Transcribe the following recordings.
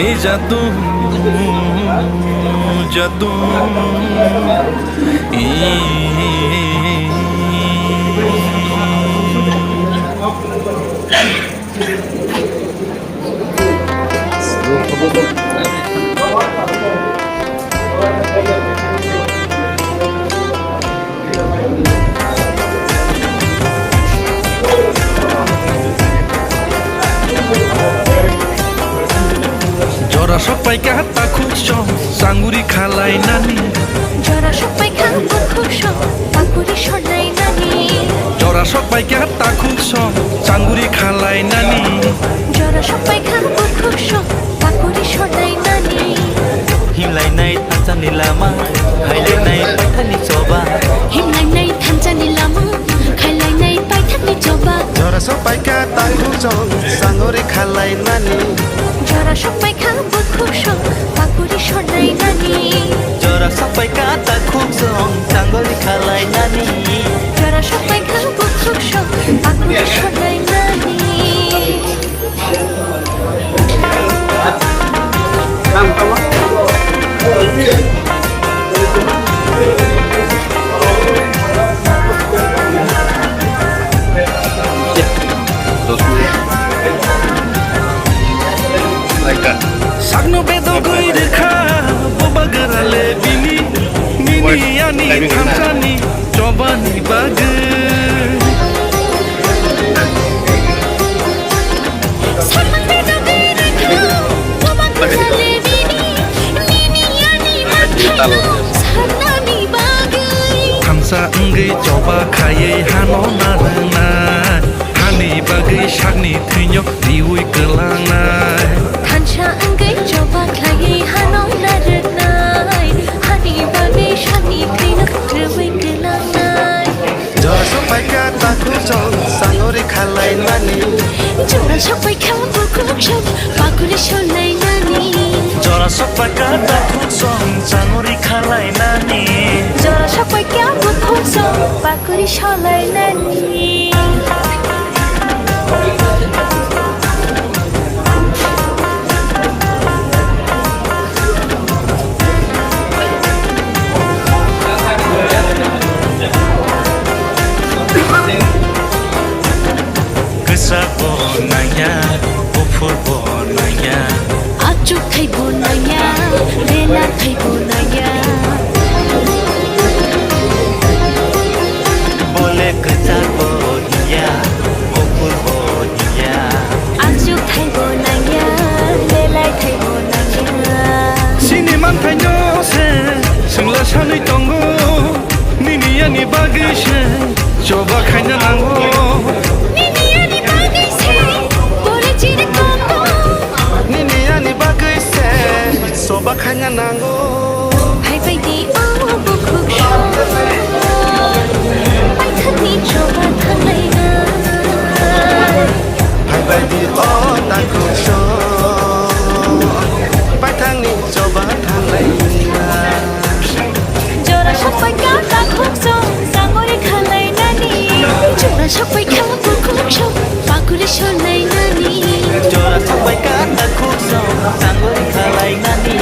এই জাদু জাদু Jora sopai ka takut song sanguri khalai nani Jora sopai ka takut song sanguri shonai nani Jora sopai ka takut song sanguri khalai nani Jora sopai ka takut song sanguri shonai nani Himlai nai thanjani lama khailai nai paithani choba Himlai nai thanjani lama khailai nai paithani choba Jora sopai ka takut song sanguri khalai nani Jora sopai ka takut song sanguri shonai nani Jora sopai ka takut song sanguri khalai nani Jora sopai ka takut song sanguri shonai nani Sagno bedo goi rekha boba garale bini Nini ani thamsani chobani bag Thamsa ngai choba khayei hano narana Hani bagai shagni thinyo diui kelangnai Thansha angai choba khlai hanong naranai Hani bagi shani thina trui kelangnai Jora sopai ka takut song sanguri khalai nani Jora sopai ka bukuk shom bakuri shonai nani Jora sopai ka takut song sanguri khalai nani Jora sopai ka bukuk shom bakuri shonai nani Kesa bonanya ufur bonanya Achuk thai bonaya lela thai bonaya Bole kesa bonia ufur bonia Achuk thai bonaya lela thai bonaya Sini man thainyo se singla sanui tongo Nini ani bagai se choba khaina nango Nini ani bagai se soba khanya nango Hai bai di o bukuk shom Bai thani choba thangai na Hai bai di o takut song bai thang ni coba thangai na Jora sopai ka takut shom sangori khalai nani Jora sopai ka bukuk shom bakuri shonai nani Jora sopai ka takut song sanguri khalai nani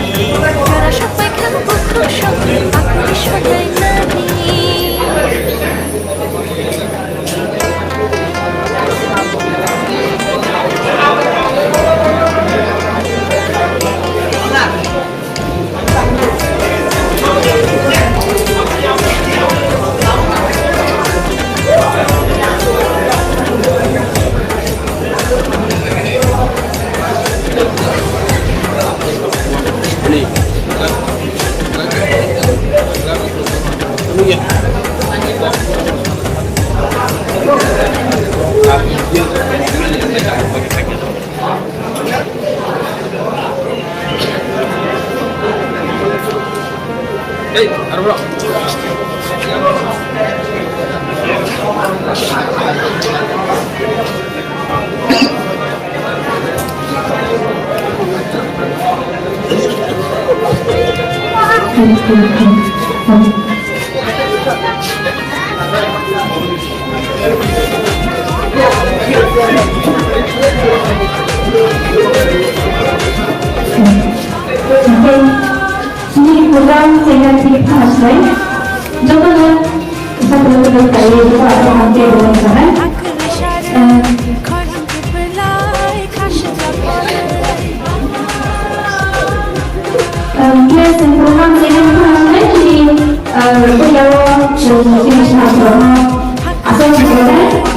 Jora sopai ka bukuk shom bakuri shonai nani Ini program saya di Pasai. Contohnya, satu kali itu ada hampir dengan sana. Yes, program saya di Pasai jadi beliau mungkin sama asal sekolah.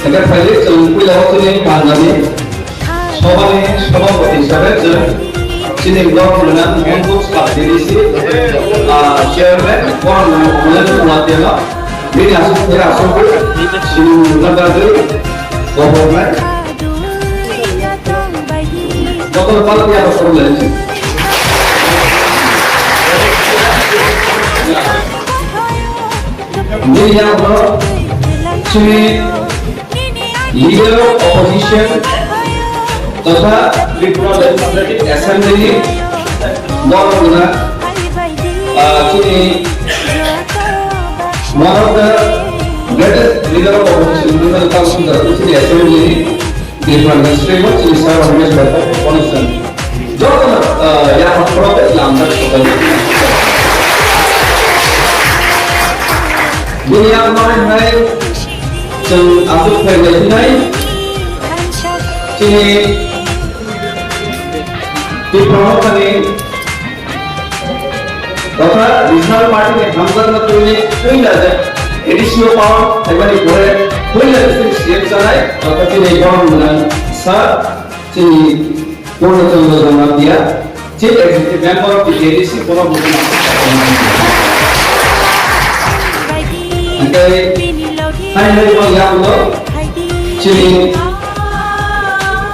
Sekarang saya cuma lewat ini pandemi, সভাপতি হিসাবে যিনি block প্রধান Monpur DDC chairman Mahendra Kumar দেবা তিনি আসন Shri মুর্দাবাদের governor doctor পালকি আসন রয়েছে যিনি leader of opposition तथा Tripura Legislative Assembly दल प्रधान তিনি one of the greatest leader of opposition Tripura Council the Assembly Tripura Legislative তিনি স্যার রমেশ বাবু অনুষ্ঠান যত ইয়া প্রবে আমরা সবাই দুনিয়া में है जों आबुल फैलायनाय दिनै प्रमुखनि तथा रिजनल पार्टी ने हमगन तुलने कइला जे एडिशनल पावर एबारि घरे कइला जे सीएम जानाय तथा दिनै गभर्नमेन्ट सर दिनै Purnachandra Jamatia chief executive member of the ADC कोन Hai yang lo, ciri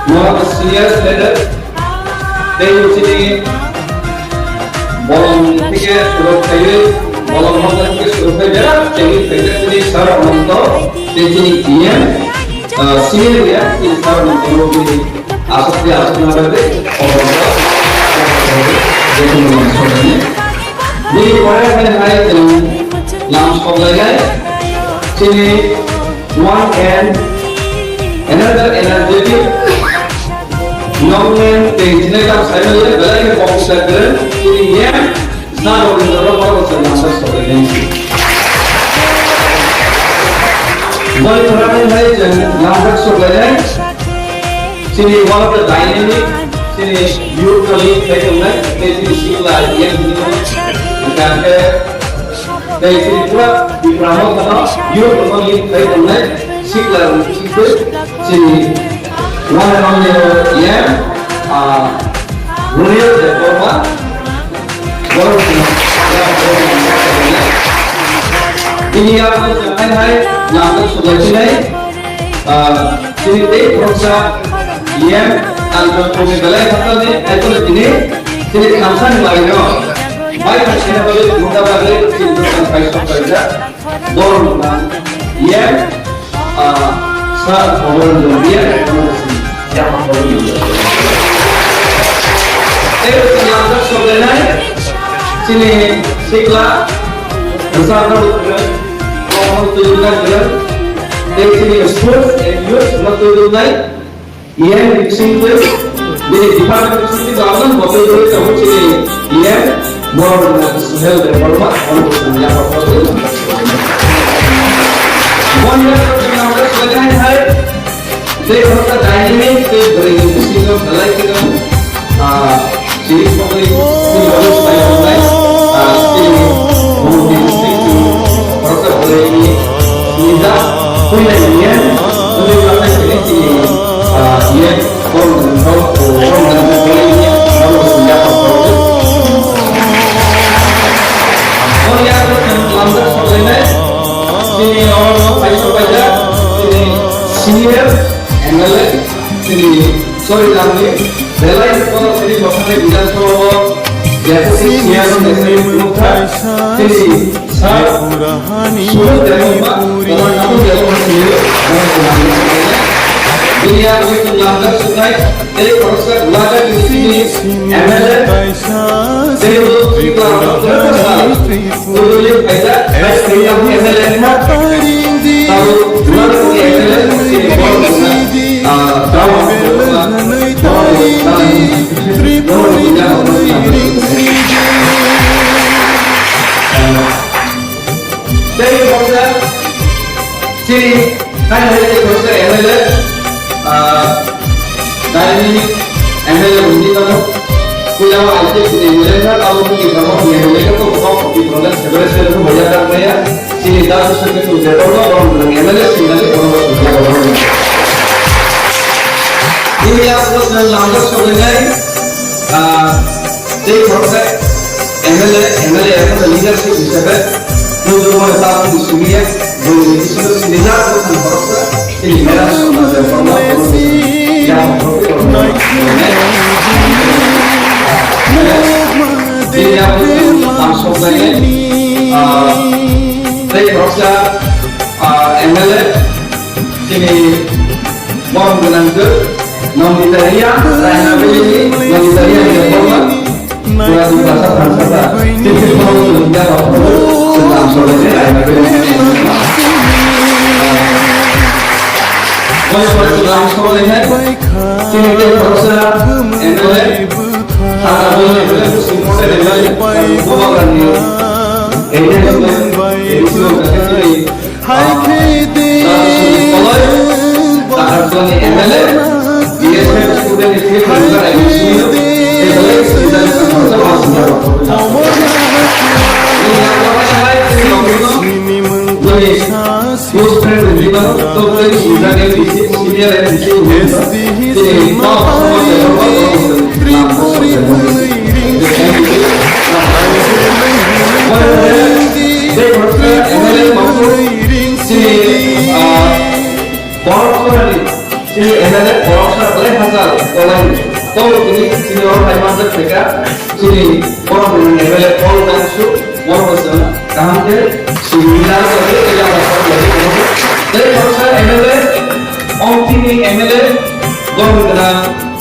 mau serius leader, dia ciri bolong tiga suruh kayu, bolong motor tiga suruh kayu, ciri sarap motor, dia ciri dia, senior dia, ciri sarap motor lebih asal dia asal mana deh, orang dia cuma maksudnya, di orang yang hai yang sekolah lagi. Sini one and another energetic young man जिन्हें काम side में ये गला के box करते हैं sini ये स्नान और इंद्र बहुत सारे आंसर सोते हैं one थोड़ा है जन लांबक सोते हैं sini one of the dynamic sini youth colleague है उन्हें sini सीखला ये करके dari Tripura di Pramo karena you personally baik online siklar sikut sini one and only yeah Runil Deporma baru ini yang saya hai yang sudah sini sini deh proses yeah antar kami belai kata ni itu ini sini kamsan lagi no baik sini boleh muda boleh cinta पैसा पैसा दोनों ना ये सार और लोडिया या लोडिया एक यहाँ तक सोचना है sini sikla besar kan kalau tujuan kan dari sini sports and youth kalau tujuan ये mixing पे मेरे डिपार्टमेंट से जाना बहुत जरूरी है वो चीज़ ये more Suhail Deporma और यहाँ पर one year of Congress लगाए हैं देखो तो डायनेमिक के बड़े मुश्किल को भलाई के काम चीज़ को भी बहुत सारे होता है बहुत ही मुश्किल और तो बड़े ये निदा कोई नहीं है 서울시장님 멜라이스권 세리 버튼의 미장처럼 예쁘게 지하는 데서의 불목타 세리 사 수련 대목만 오늘 나도 대목을 दुनिया में तुम लांगर सुनाई तेरे प्रोफेसर गुलाजा की सीनी एमएलए तेरे लोग की तो ये पहला बस तेरे हम एमएलए ना तो गुलाजा की एमएलए से बहुत गाँव तेरे professor Sini kan hari proses MLA dari MLA undi kamu punya aja punya MLA kan kalau mungkin kamu punya MLA kan tuh kok di proses sebenarnya itu banyak kan ya sini dah sesuatu itu jadi orang bilang MLA sini orang ini yang terus lanjut sebenarnya jadi proses MLA itu leadership bisa kan dulu mau tahu di sini ya dulu di sini lihat kan proses ini merah semua informasi yang ini yang langsung saja dari proses MLA sini mau menanggur nominalnya saya ambil ini nominalnya yang formal buat di bahasa Fransız jadi mau menjawab tentang soalnya saya ambil ini Boleh langsung olehnya, sini dia berusaha MLA, sangat boleh semua dari bukan dia, ini sudah sini, kalau tak MLA, dia sudah di bukan ini, dia sudah sama close friend with River, so very sudah dia senior and senior. Jadi mau MLA gomna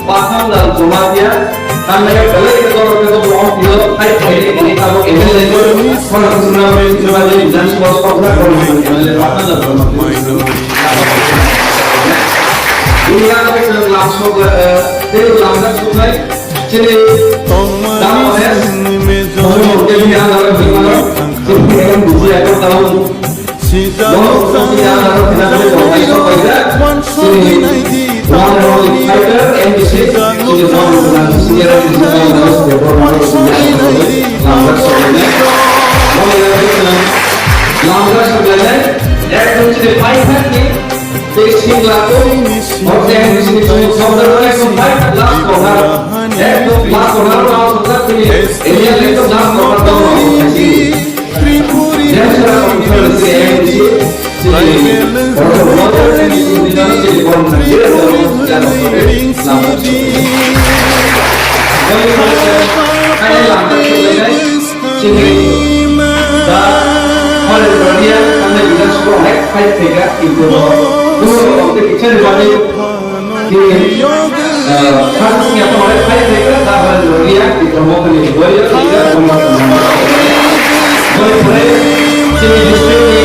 pasang dal jamatia kan mereka balik ke orang dia hai ini kalau MLA orang semua menjadi dan semua orang MLA pasang dal jamatia ini yang kita langsung dari langsung sungai jadi dalam ya orang dia ada bagaimana sebenarnya bukan aku tahu Long yang harus kita lakukan adalah sini one fighter and this is sini one senior and senior harus berproses langkah sebenarnya langkah sebenarnya yang menjadi fighter ni basic laku orang yang di sini saudara yang fight last corner last corner langsung satu ini yang itu last corner tahu yang sudah kontrol CMC orang di sini kontrol dia dan sini oleh dia kami bisa sekolah hai tiga itu dulu waktu kita di kasusnya oleh hai tiga tahun dia dipromosi di Boya tiga boleh sini justru di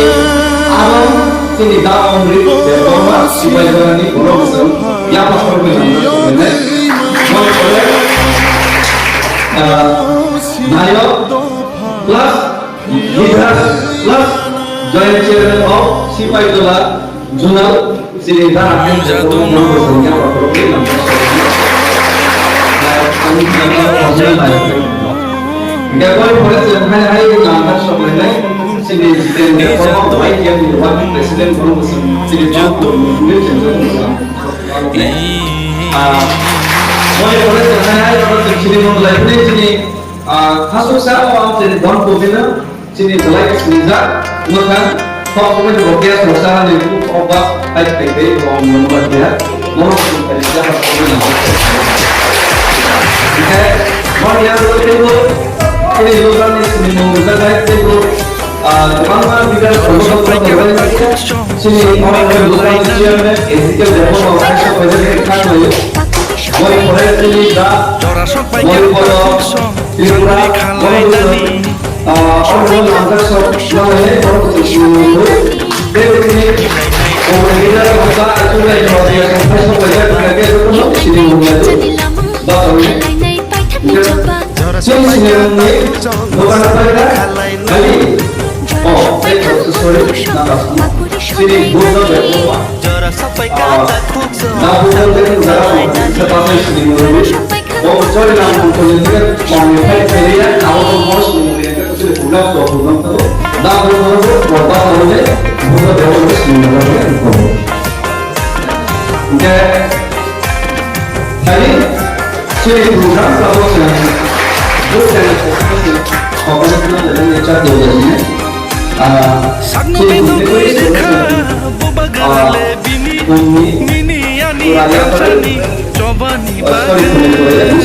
alam sini dalam reforma supaya orang ini berusaha yang pasal benar boleh nayo plus leader plus joint chairman of Sipai Dola Junal sini dah akan jatuh nomornya problem Dia boleh presiden hari-hari kita angkat sebenarnya sini dia formal baik yang dibuat presiden belum sini jatuh dia cenderung boleh presiden hari-hari kita sini mulai sini kasus saya orang jadi don kubina sini mulai sejak bukan kalau kita berpikir perusahaan itu obat baik-baik orang membuat dia mau kita tidak Bangla Bikash তিনি আমাদের local chairman এদিকে যখন অফিসে পৌঁছে থাকলে মই পরে তিনি দা মই বলো ত্রিপুরা খালাই অন্য আদার সব নয় বড় কিছু দেবনি ও মেয়েরা কথা আসলে আমাদের অফিসে পৌঁছে থাকে যখন তিনি বলে বাসনে সিনিয়রনি দোকান পায়রা খালি sorry sini bukan berapa Jora sampai kata kukso nah bukan dari negara sepatutnya sini mulai oh sorry nah bukan juga mengapa kalian kalau mau sini itu sudah bukan tuh nah bukan berapa mulai bukan berapa sini mulai oke tadi sini bukan kalau sini bukan apa itu dari cara ini Sagno bidang koi dekha bobagale bini nini ani kancani chobani bagale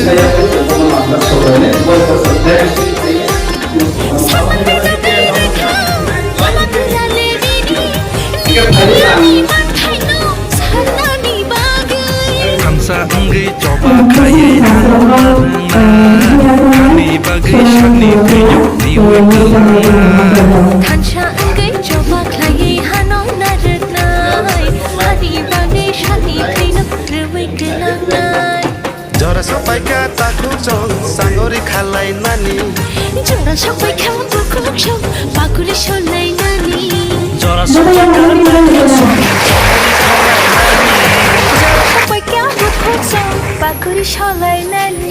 Kamsa angge coba kaya Hani bagai shani piyo diwe Kancha angay choba klaye hanong naratnay Hani bagay shani kaino rewe kelangnay Jora sopai kata kucong sangori khalai nani Jora sopai kama bukuk shong bakuri sholay nani Jora Jora yang Jora sopai kama bukuk shong bakuri sholay nani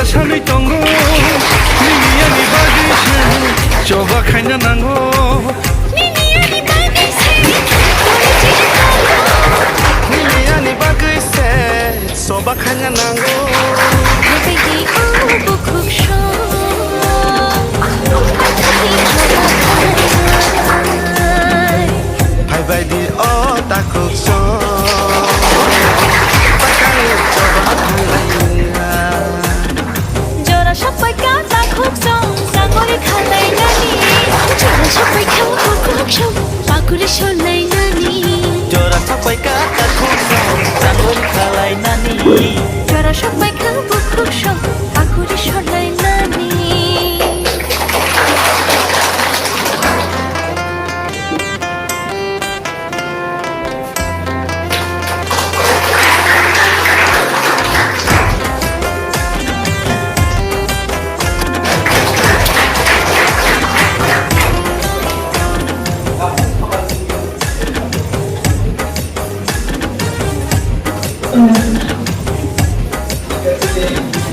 Sanui tongo nini ani bagi se coba kanya nango Nini ani bagay se Nini ani bagai se soba khanya nango Bagay di o bukuk shong Hai bai di o takuk so Pakani coba khalai Jora sopai kata kukso sangori khalai nani Jora sopai kama bukuk shong bakuri sholay nani Jora sampai kata kukso Sanggup kalai nani Jora sopai kama bukuk shong bakuri sholay nani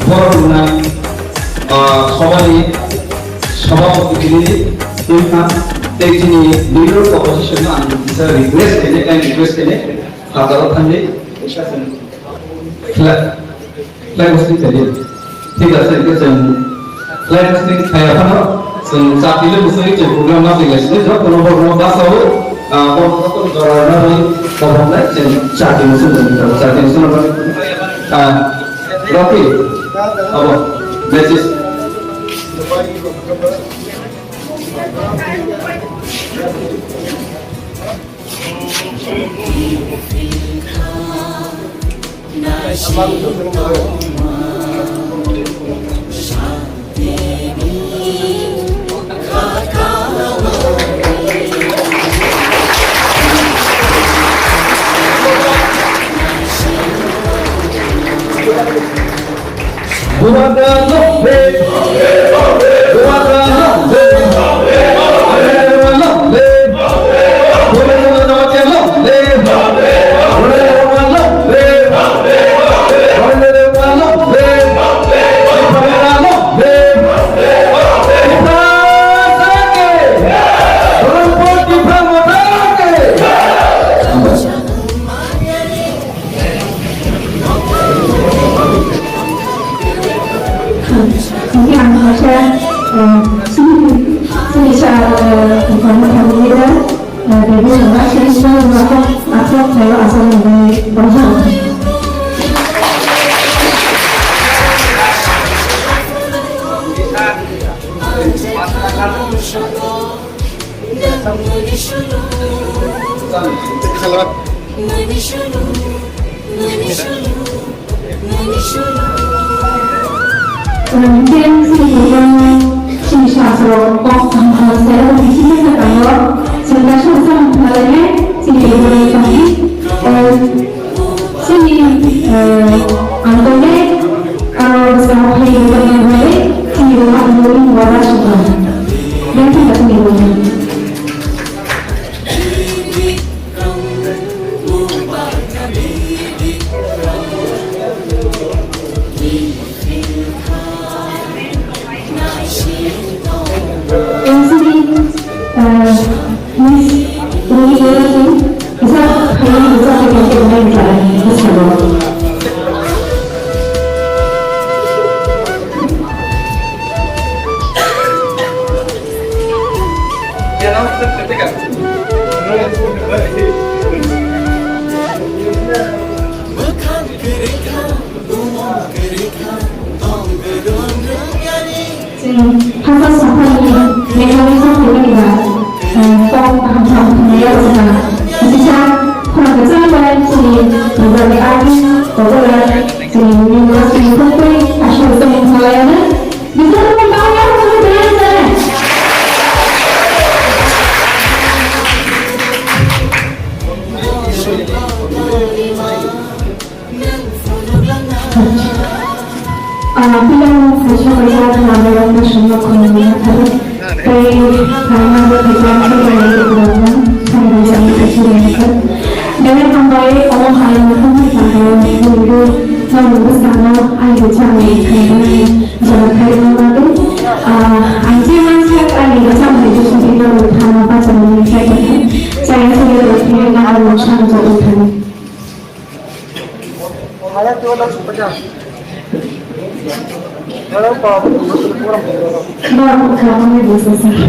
Barguna সবাই সভাপতি তুইখান তেজিনি দুইর opposition আমি sir request এনে হাজার থানে flag hosting চালিয়ে ঠিক আছে flag hosting খায়ানো जों जातिले बोसोरै जों प्रग्राम नागिरगासिनो जों प्रग्राम बासाव बर'फोरखौ जरायनानै बर'फोरनाय जों जाति मोसोन Rafi, apa? Message. Kemudian sebelumnya sisa serokok saya di sini saya sudah selesai mengenai sini lagi sini Antone kalau bersama kehidupan yang baik sini rumah menurut waras juga dan tidak sendirian. Hafaz sampai mekanisme juga tong paham dia bersama bisa kurang kesabaran sini berbagai arti berbagai sini mengulas sampai asal semua pelayanan bisa membayar biasa. Bilang saya melihat nama semua komunitas karena berkegiatan dengan kebenaran saya bisa mengajarkan dengan membaik Allah yang sampai dulu menulis nama air cari karena jalan kali lalu ancaman saya kali sampai di sini lalu tanpa pasal saya sudah berpikir akan sangat utama. Ayat itu adalah sepanjang. Kalau kamu bisa sih.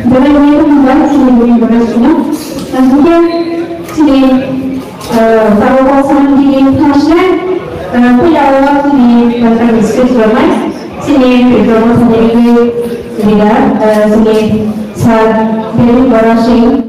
Jadi mereka membuat sini beri berasnya. Dan juga sini kawasan di Thailand, pulau sini tentang bisnis ramai. Sini kawasan ini juga sini saat beri berasnya.